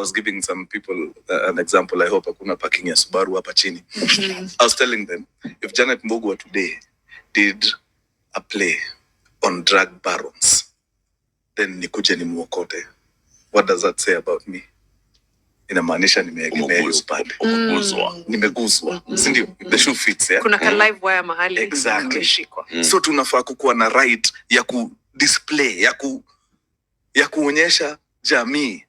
was giving some people an example. I hope hakuna parking ya Subaru hapa chini. I was telling them, if Janet Mbugua today did a play on drug barons, then nikuje nimuokote. What does that say about me? Inamaanisha nimeegemea upande. Nimeguzwa. Sindio? The shoe fits, yeah? Kuna ka live wire mahali. Exactly. So tunafaa kukuwa na right ya ku display, ya kuonyesha jamii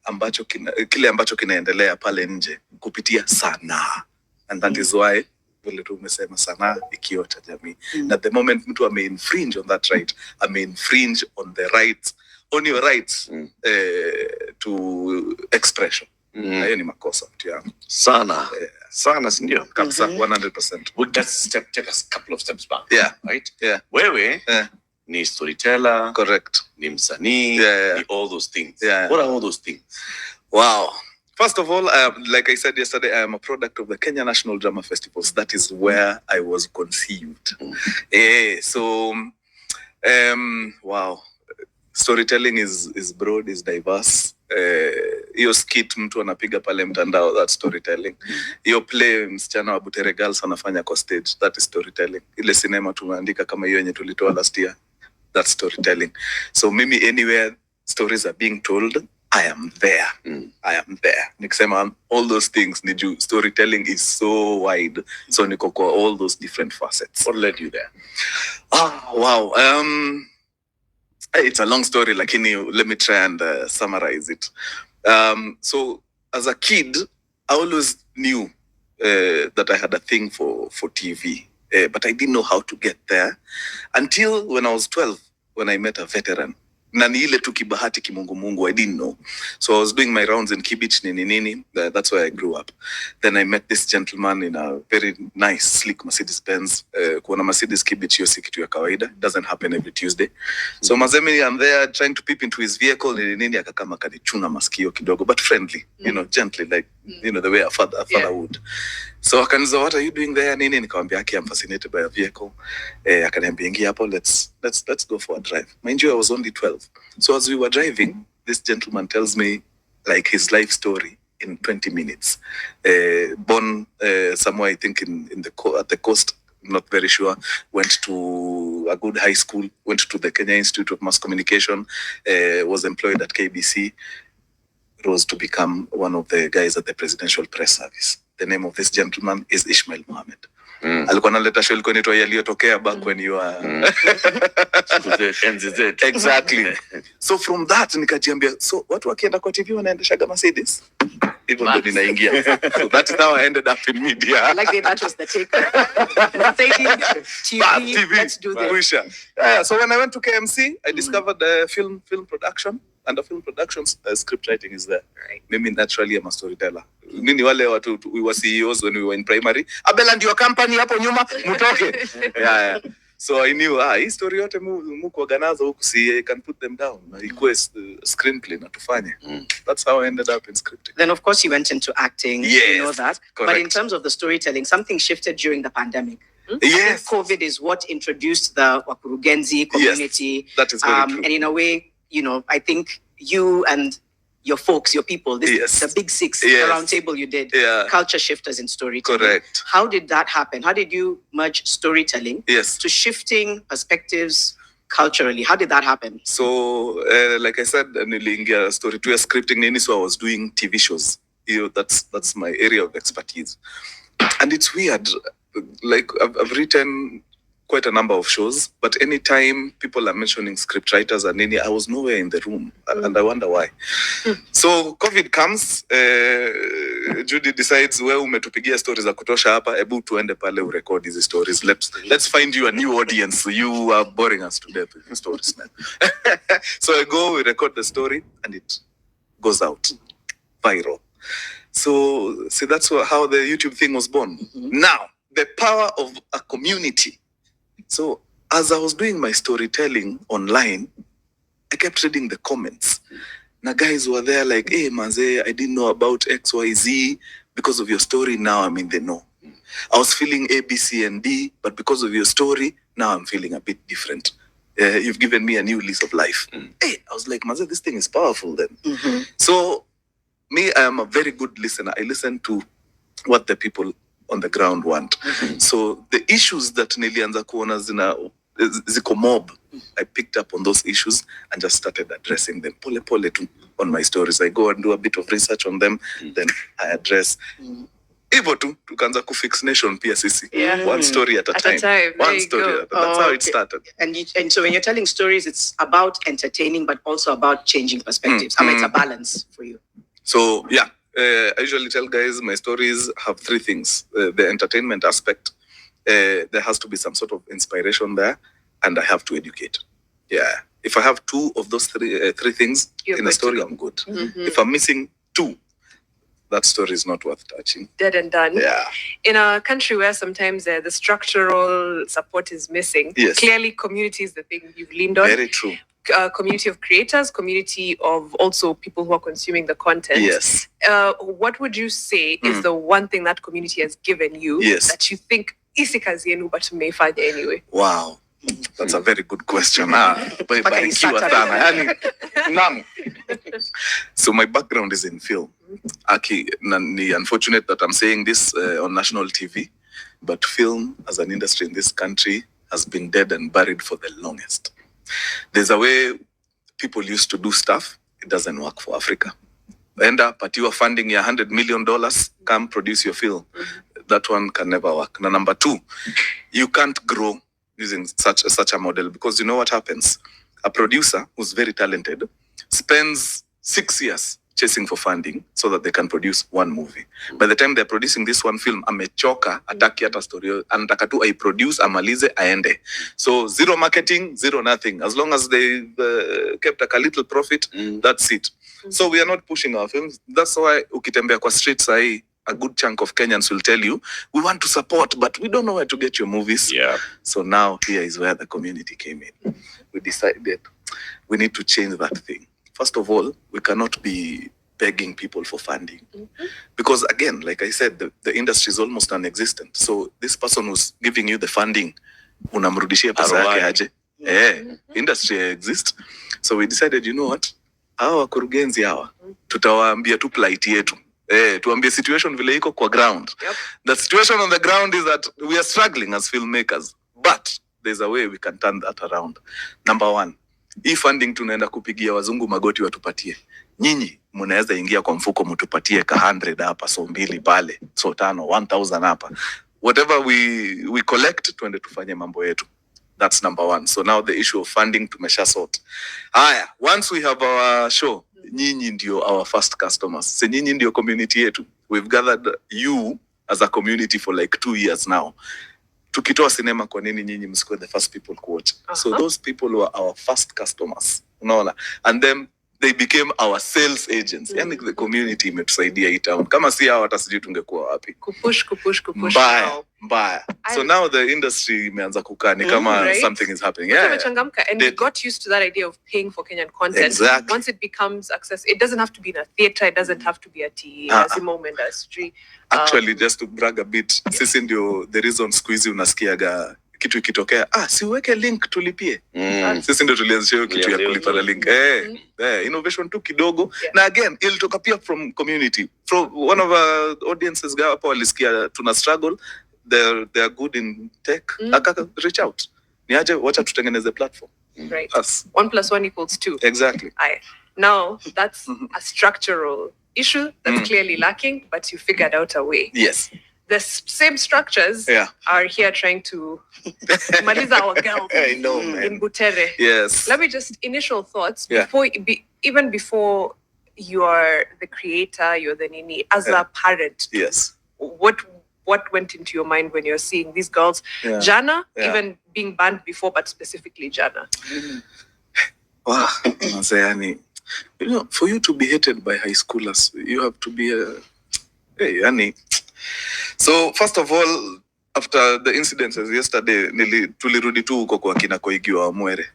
kile ambacho kinaendelea pale nje kupitia sanaa. And that is why vile tu umesema sanaa ikiwa cha jamii. Na the moment mtu ame-infringe on that right, ame-infringe on the rights, on your rights to expression. Hiyo ni makosa mtu yangu. Sana sindio? Kabisa 100%. We'll just take a couple of steps back. Yeah. Right? Yeah. Wewe ni storyteller. Correct. Ni msanii. Yeah. Ni all those things. Yeah. What are all those things? Wow. First of all, like I said yesterday, I am a product of the Kenya National Drama Festivals. That is where I was conceived. So, wow. Storytelling is broad, is diverse. Hiyo skit mtu anapiga pale mtandao, that's storytelling. Hiyo play msichana wa Butere Girls anafanya kwa stage, that is storytelling. Ile cinema tumeandika kama hiyo yenye tulitoa last year, that's storytelling. So mimi anywhere stories are being told, I am there. I am there. Nikisema all those things, storytelling is so wide. So niko kwa all those different facets. What led you there? Wow. It's a long story, lakini let me try and summarize it. So as a kid, I always knew that I had a thing for TV, but I didn't know how to get there until when I was 12, when I met a veteran. Na ni ile tu kibahati kimungu, I didn't know. So I was doing my rounds in Kibich, nini. That's where I grew up. Then I met this gentleman in a very nice, sleek Mercedes-Benz. Kuona Mercedes Kibich, hiyo si kitu ya kawaida. Doesn't happen every Tuesday. So mazemi, I'm there trying to peep into his vehicle, nini, akakama kanichuna masikio kidogo, but friendly, gently, like, the way a father would. So akaniza, what are you doing there? Nini, nikamwambia, I'm fascinated by a vehicle. Akaniambia, ingia hapo, let's go for a drive. Mind you, I was only 12. So as we were driving, this gentleman tells me like his life story in 20 minutes. Born somewhere, I think at the coast, I'm not very sure. Went to a good high school, went to the Kenya Institute of Mass Communication, was employed at KBC, rose to become one of the guys at the Presidential Press Service. The name of this gentleman is Ishmael Mohamed. Alikuwa analeta show ilikuwa inaitwa Yaliyotokea back when you are NZZ. Exactly. So from that nikajiambia, so watu wakienda kwa TV wanaendeshaga Mercedes. Even though ninaingia. So that's how I ended up in media. Like that was the take. Mercedes, TV, let's do this. Yeah, so when I went to KMC, I discovered film production. Under film productions, script writing is there. Right. Maybe naturally I'm a storyteller. Nini wale watu, we were CEOs when we were in primary. Abel and your company hapo nyuma, mutoke. Yeah. So I knew, hii story yote muko organize huku, see, I can put them down. Request screenplay na tufanye. That's how I ended up in scripting. Then of course you went into acting. Yes, you know that. correct. But in terms of the storytelling, something shifted during the pandemic. Yes. COVID is what introduced the Mkurugenzi community. Yes, that is very true. And in a way, I think you and your folks, your people, the big six, the round table you did, culture shifters in storytelling. Correct. How did that happen? How did you merge storytelling to shifting perspectives culturally? How did that happen? So, like I said, niliingia story to scripting nini, so I was doing TV shows. That's my area of expertise. And it's weird. Like I've written quite a number of shows, but anytime people are mentioning script writers and nini, I was nowhere in the room, and I wonder why. So COVID comes, Judy decides, well, umetupigia stories za kutosha hapa, ebu tuende pale urecord hizi stories. Let's find you a new audience. You are boring us to death with your stories, man. So I go, we record the story, and it goes out viral. So see, that's how the YouTube thing was born. Now, the power of a community. So as I was doing my storytelling online, I kept reading the comments. Now guys were there like, hey, manze, I didn't know about XYZ. Because of your story, now I'm in the know. I was feeling A, B, C, and D, but because of your story, now I'm feeling a bit different. You've given me a new lease of life. Hey, I was like, manze, this thing is powerful then. So me, I am a very good listener. I listen to what the people on the ground want. So the issues that nilianza kuona ziko mob, I picked up on those issues and just started addressing them pole pole tu on my stories. I go and do a bit of research on them, then I address. Hivyo tu tukaanza kufix nation pia sisi. One story at a time. One story at a time. That's how it started. And so when you're telling stories, it's about entertaining, but also about changing perspectives. I mean, it's a balance for you. So yeah, I usually tell guys my stories have three things. The entertainment aspect, there has to be some sort of inspiration there, and I have to educate. Yeah, if I have two of those three things in a story, I'm good. If I'm missing two, that story is not worth touching. Dead and done. Yeah. In a country where sometimes the structural support is missing, clearly community is the thing you've leaned on. Very true. Community of creators, community of also people who are consuming the content. Yes. What would you say is the one thing that community has given you that you think isikazi yenu but umeifanya anyway? Wow. That's a very good question. So my background is in film. Unfortunate that I'm saying this on national TV, but film as an industry in this country has been dead and buried for the longest. There's a way people used to do stuff. It doesn't work for Africa. End up at you are funding your $100 million, come produce your film. That one can never work. Now, number two, you can't grow using such a model, because you know what happens? A producer who's very talented spends 6 years chasing for funding so that they can produce one movie. By the time they're producing this one film, amechoka, ataki hata story, anataka tu ai produce, amalize, aende. So zero marketing, zero nothing. As long as they kept a little profit, that's it. So we are not pushing our films. That's why ukitembea kwa streets a good chunk of Kenyans will tell you, we want to support, but we don't know where to get your movies. Yeah. So now here is where the community came in. We decided we need to change that thing. First of all, we cannot be begging people for funding. Because again, like I said, the industry is almost non-existent. So this person who's giving you the funding, unamrudishia pesa yake aje. Industry exists. So we decided, you know what? Hawa Mkurugenzi hawa, tutawaambia tu plight yetu. Tuambie situation vile iko kwa ground. The situation on the ground is that we are struggling as filmmakers, but there's a way we can turn that around. Number one, hii funding tunaenda kupigia wazungu magoti watupatie. Nyinyi mnaweza ingia kwa mfuko mtupatie ka 100 hapa, so 2 pale, so 5, 1000 hapa. Whatever we collect, tuende tufanye mambo yetu. That's number one. So now the issue of funding tumesha sort. Haya, once we have our show, nyinyi ndio our first customers. Se nyinyi ndio community yetu. We've gathered you as a community for like 2 years now. Tukitoa cinema, kwa nini nyinyi msikuwe the first people to watch? So those people were our first customers. Unaona? And then they became our sales agents. Yani the community imetusaidia hii town. Kama si hao hata sijui tungekuwa wapi. Kupush. Mbaya. So now the industry imeanza kukaa ni kama something is happening. And we got used to that idea of paying for Kenyan content. Exactly. Once it becomes access, it doesn't have to be in a theater, it doesn't have to be at the moment industry. Actually, just to brag a bit, sisi ndio the reason squeeze unasikiaga kitu ikitokea, si uweke link tulipie. Sisi ndio tulianzisha hiyo kitu ya kulipa na link. Innovation tu kidogo. Na again, ilitoka pia from community. From one of our audiences hapo walisikia tuna struggle, they are good in tech. Aka reach out. Niaje wacha tutengeneze platform. Right. 1 + 1 = 2. Exactly. Now, that's a structural issue that's clearly lacking, but you figured out a way. Yes. The same structures are here trying to maliza our girls in Butere. Yes. Let me just, initial thoughts, even before you are the creator, you're the nini, as a parent. Yes. What went into your mind when you're seeing these girls? Jana, even being banned before, but specifically Jana. Wow. You know, for you to be hated by high schoolers, you have to be So first of all, after the incidences yesterday, tulirudi tu huko kwa kina Koigi wa Mwere.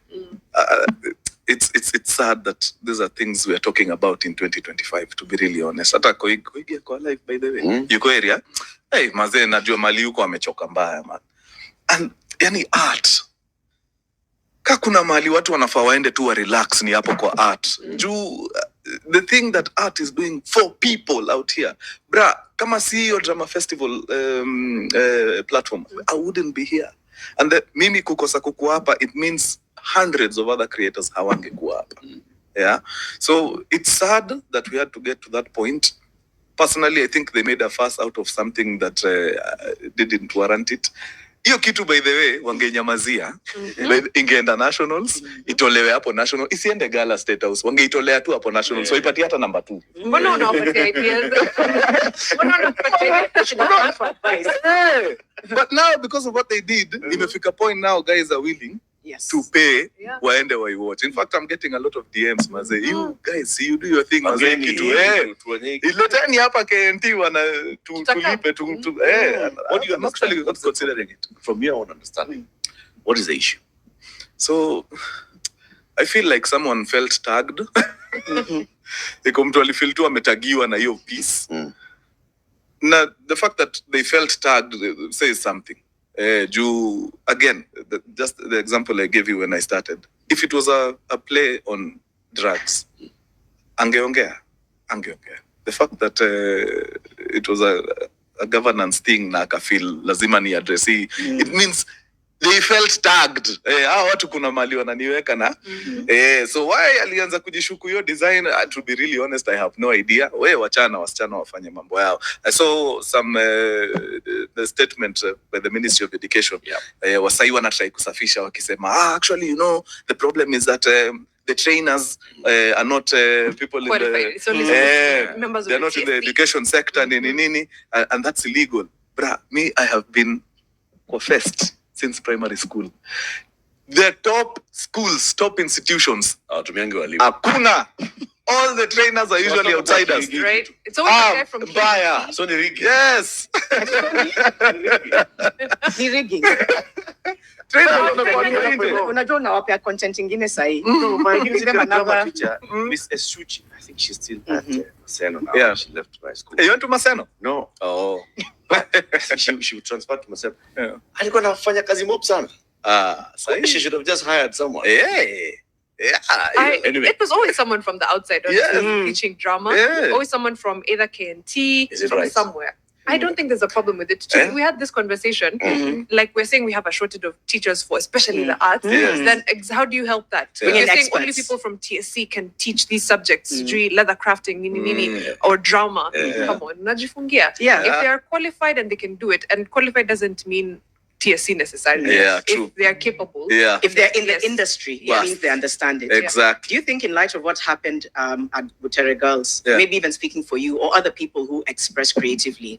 It's sad that these are things we are talking about in 2025, to be really honest. Hata Koigi kwa life, by the way. Yuko area. Mazee najua mali yuko amechoka mbaya, man. And yani art. Kuna mahali watu wanafaa waende tu wa relax ni hapo kwa art. Juu the thing that art is doing for people out here, bra, kama CEO drama festival platform, I wouldn't be here. And the mimi kukosa kuku hapa, it means hundreds of other creators hawangekuwa hapa. Yeah. So it's sad that we had to get to that point. Personally, I think they made a fuss out of something that didn't warrant it. Hiyo kitu, by the way, wangenyamazia. Ingeenda nationals, itolewe hapo national, isiende gala state house, wangeitolea tu hapo national, so ipati hata number 2. Mbona unawapatia ideas? Mbona unawapatia ideas? But now, because of what they did, imefika point now, guys are willing to pay waende watch. In fact, I'm getting a lot of DMs, maze. You guys, you do your thing, maze. Ileteni hapa KNT wana tulipe tu. What do you actually considering it? From your own understanding, what is the issue? So, I feel like someone felt tagged. Iko mtu alifeel tu ametagiwa na hiyo piece. Now, the fact that they felt tagged says something. Again, just the example I gave you when I started. If it was a play on drugs, angeongea. The fact that it was a governance thing na akafeel lazima ni addressi, it means they felt tagged. Watu kuna mali wananiweka na. So why alianza kujishuku hiyo design? To be really honest, I have no idea. Wachana wasichana wafanye mambo yao. I saw some the statement by the Ministry of Education. Wasai wanatry kusafisha wakisema, actually, the problem is that the trainers are not people qualified. They're not in the education sector, and that's illegal. Me, I have been confessed since primary school. The top schools, top institutions, hakuna. All the trainers are usually outsiders. Right? It's always a guy from Baya. So the rigging. Yes. Ni rigging. Unajua unawapea content ingine sahi. Miss Esuchi, I think she's still at Maseno now. Yeah. She left my school. You went to Maseno? No. Oh. She would transfer to Maseno. Alikuwa anafanya kazi mob sana. She should have just hired someone. Anyway. It was always someone from the outside teaching drama. Always someone from either KNT, from somewhere. I don't think there's a problem with it. We had this conversation, like we're saying we have a shortage of teachers for especially the arts. Then how do you help that? You're saying only people from TSC can teach these subjects, leather crafting, or drama. Come on, najifungia. If they are qualified and they can do it, and qualified doesn't mean TSC necessarily. True. If they are capable. If they're in the industry, it means they understand it. Exactly. Do you think in light of what happened at Butere Girls, maybe even speaking for you or other people who express creatively,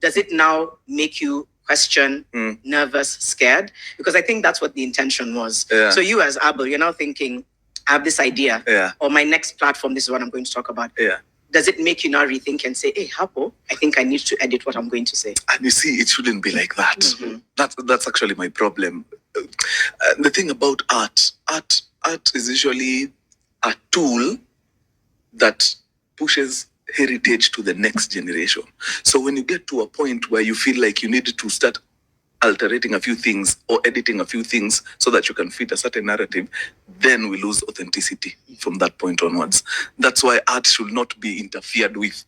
does it now make you question, nervous, scared? Because I think that's what the intention was. So you as Abel, you're now thinking, I have this idea, or my next platform, this is what I'm going to talk about. Does it make you now rethink and say, hey, Hapo, I think I need to edit what I'm going to say? And you see, it shouldn't be like that. That's actually my problem. The thing about art is usually a tool that pushes heritage to the next generation. So when you get to a point where you feel like you need to start altering a few things or editing a few things so that you can fit a certain narrative, then we lose authenticity from that point onwards. That's why art should not be interfered with.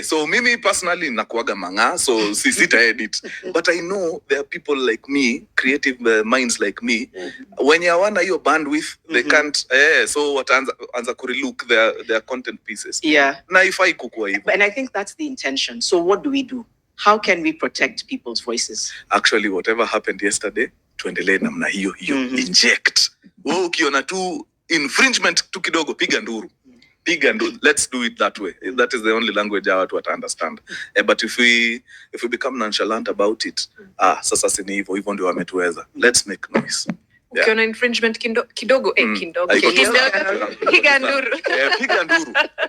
So mimi personally nakuaga manga, so sita edit. But I know there are people like me, creative minds like me, when you want your bandwidth, they can't, so wataanza kurelook their content pieces. Na ifai kukua hivyo. And I think that's the intention. So what do we do? How can we protect people's voices? Actually, whatever happened yesterday, tuendelee namna hiyo. Inject. Ukiona tu infringement tu kidogo, piga nduru. Let's do it that way. That is the only language our watu wata understand. But if we become nonchalant about it, sasa sini hivyo ndio wametuweza. Let's make noise. Ukiona infringement kidogo, piga nduru.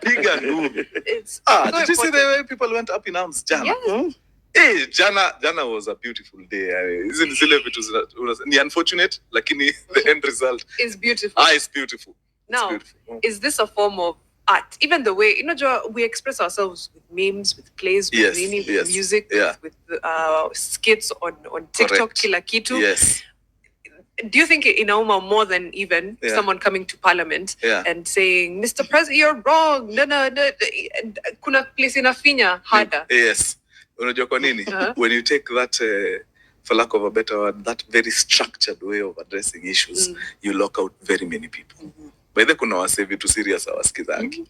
Piga nduru. Did you see the way people went up in arms, Jana? Jana was a beautiful day. Ni unfortunate, lakini the end result is beautiful. It's beautiful. Now, is this a form of art? Even the way, we express ourselves with memes, with plays, with with music, with skits on TikTok, kila kitu. do you think inauma more than even someone coming to parliament and saying, Mr. President, you're wrong. Kuna place inafinya harder. Yes. Unajua kwa nini? When you take that, for lack of a better word, that very structured way of addressing issues, you lock out very many people. By the kuna wase vitu serious hawasikizangi.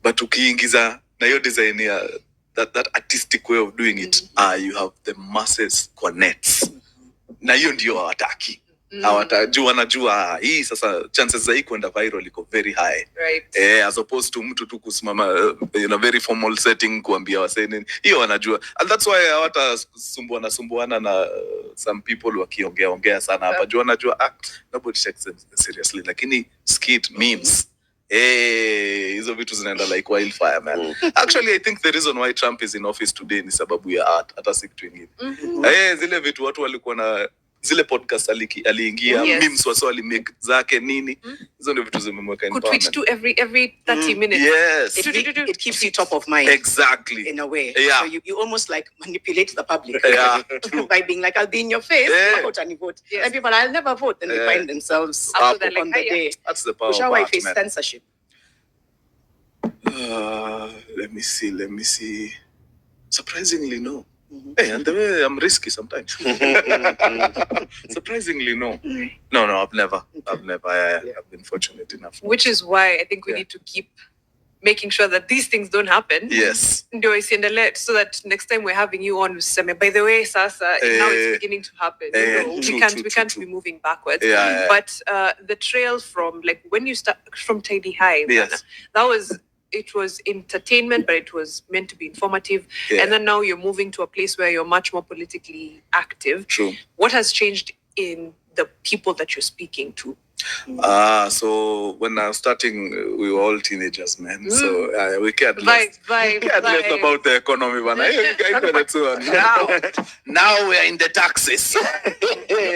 But ukiingiza na hiyo design ya that artistic way of doing it, you have the masses kwa nets. Na hiyo ndio hawataki. Wanajua hii sasa chances za hii kwenda viral iko very high. Right. As opposed to mtu tu kusimama in a very formal setting kuambia wasee nini. Hiyo wanajua. And that's why sumbuana na some people wakiongea sana hapa. Wanajua nobody takes them seriously. Lakini skit memes. Hizo vitu zinaenda like wildfire, man. Actually, I think the reason why Trump is in office today ni sababu ya art. Hata si kitu ingine. Zile vitu watu walikuwa na zile podcast aliingia memes waso alimake zake nini hizo ndio vitu zimemweka in power. Could tweet to every 30 minutes. Yes. It keeps you top of mind. Exactly. In a way. Yeah. So you almost like manipulate the public. Yeah. By being like, I'll be in your face. Vote and you vote. Yes. And people, I'll never vote. And they find themselves up on the day. That's the power part, face man. Censorship. Let me see. Surprisingly, no. And the way I'm risky sometimes. Surprisingly, no. No, I've never. I've been fortunate enough. Which is why I think we need to keep making sure that these things don't happen. Yes. So that next time we're having you on, by the way, Sasa, now it's beginning to happen. We can't be moving backwards. Yeah. But the trail from like when you start from Tidy High, it was entertainment, but it was meant to be informative. Yeah. And then now you're moving to a place where you're much more politically active. True. What has changed in the people that you're speaking to? So when I was starting, we were all teenagers, man. So we cared less about the economy. Now we are in the taxes.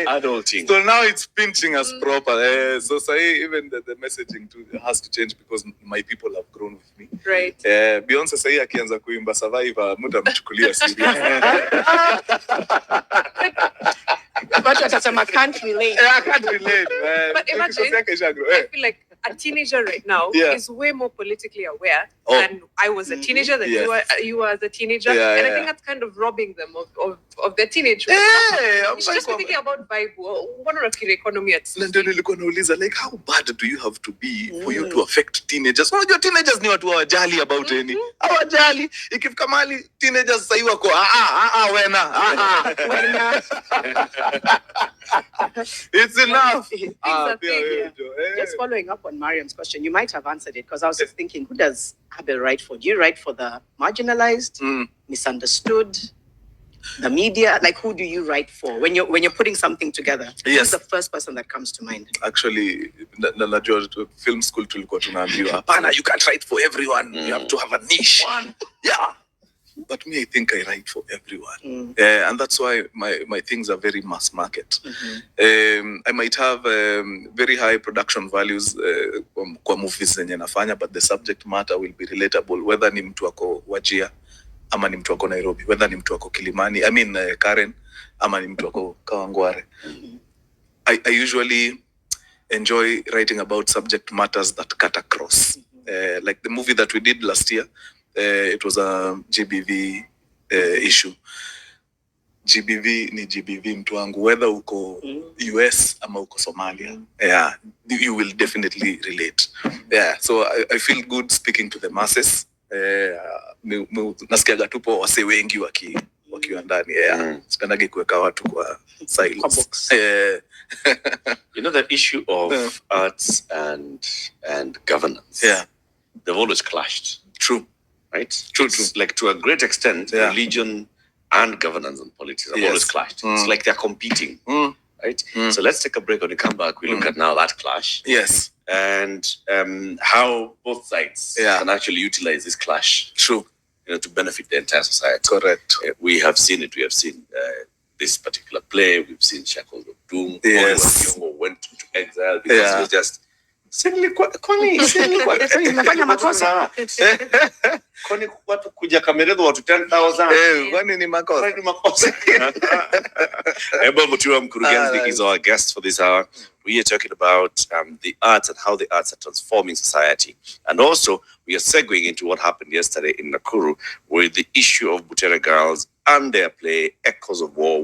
Adulting. So now it's pinching us proper. So even the messaging too has to change because my people have grown with me. Right. Beyonce sahi akianza kuimba Survivor, muda mchukulia serious. But I can't relate. I can't relate, man. But imagine, I feel like a teenager right now is way more politically aware than I was a teenager, than you were as a teenager. And I think that's kind of robbing them of their teenage. You should just be thinking about vibe. What are the economy at like, how bad do you have to be for you to affect teenagers? Well, your teenagers ni watu hawajali about any. Hawajali. Ikifika mahali teenagers sasa wako wena. It's enough. Just following up on Mariam's question, you might have answered it because I was just thinking, who does Abel write for? Do you write for the marginalized, misunderstood, the media? Like, who do you write for when you're putting something together? Who's the first person that comes to mind? Actually, najua film school tulikuwa tunaambiwa, hapana, you can't write for everyone. You have to have a niche. Yeah. But me, I think I write for everyone. And that's why my things are very mass market. I might have very high production values kwa movies zenye nafanya, but the subject matter will be relatable, whether ni mtu wako Wajir, ama ni mtu wako Nairobi, whether ni mtu wako Kilimani, Karen, ama ni mtu wako Kawangware. I usually enjoy writing about subject matters that cut across. Like the movie that we did last year, it was a GBV issue. GBV ni GBV mtu wangu, whether uko US ama uko Somalia. Yeah, you will definitely relate. Yeah, so I feel good speaking to the masses. Nasikiaga tupo wase wengi wakiwa ndani. Sipendagi kuweka watu kwa silence. You know, the issue of arts and governance. Yeah. They've always clashed. True. Right? True. Like to a great extent, religion and governance and politics have always clashed. It's like they're competing. Right? So let's take a break. When we come back, we look at now that clash. Yes. And how both sides can actually utilize this clash. True. To benefit the entire society. Correct. We have seen it. We have seen this particular play. We've seen Shackles of Doom. Yes. Went into exile because it was just Kwani watu kuja Kameredo watu 10,000? Kwani ni makosa? Abel Mutua, Mkurugenzi, is our guest for this hour. We are talking about the arts and how the arts are transforming society. And also, we are segueing into what happened yesterday in Nakuru with the issue of Butere girls and their play, Echoes of War.